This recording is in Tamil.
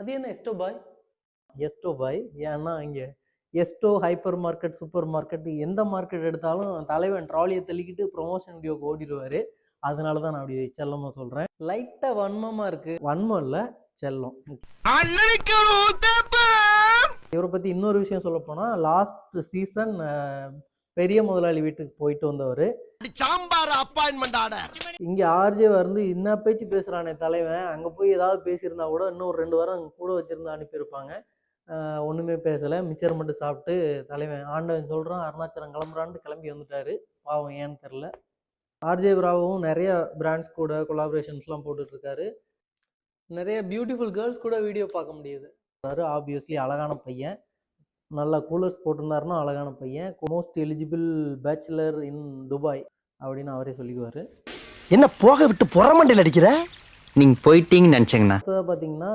அது என்ன எஸ்டோ பாய்? எஸ்டோ பாய் ஏன்னா இங்கே எஸ்டோ ஹைப்பர் மார்க்கெட் சூப்பர் மார்க்கெட் எந்த மார்க்கெட் எடுத்தாலும் தலைவன் ட்ராலியை தள்ளிக்கிட்டு ப்ரொமோஷன் வீடியோக்கு ஓடிடுவார். அதனால தான் நான் அப்படி செல்லமாக சொல்கிறேன். லைட்டாக வன்மமாக இருக்குது. வன்மம் இல்லை, செல்லம். இவரை பற்றி இன்னொரு விஷயம் சொல்ல போனால், லாஸ்ட் சீசன் பெரிய முதலாளி வீட்டுக்கு போயிட்டு வந்தவர். Sambar appointment order. இங்கே ஆர்ஜே வந்து என்ன பேச்சு பேசுகிறானே தலைவன், அங்கே போய் ஏதாவது பேசியிருந்தா கூட இன்னும் ஒரு 2 வாரம் அங்கே கூட வச்சுருந்து அனுப்பியிருப்பாங்க. ஒன்றுமே பேசலை, மிச்சர் மட்டும் சாப்பிட்டு தலைவன் ஆண்டவன் சொல்கிறான் அருணாச்சலம் கிளம்புறான்னு கிளம்பி வந்துட்டார். பாவம் ஏன்னு தெரில. ஆர்ஜே பிராவும் நிறைய பிராண்ட்ஸ் கூட கொலாபரேஷன்ஸ்லாம் போட்டுட்ருக்காரு. நிறைய பியூட்டிஃபுல் கேர்ள்ஸ் கூட வீடியோ பார்க்க முடியுது. ஆப்வியஸ்லி அழகான பையன், நல்லா கூலர்ஸ் போட்டிருந்தாருன்னா அழகான பையன். மோஸ்ட் எலிஜிபிள் பேச்சுலர் இன் துபாய் அப்படின்னு அவரே சொல்லிக்குவார். என்ன போக விட்டு புறமண்டையில் அடிக்கிற? நீங்கள் போயிட்டீங்கன்னு நினச்சேங்கண்ணா. பார்த்தீங்கன்னா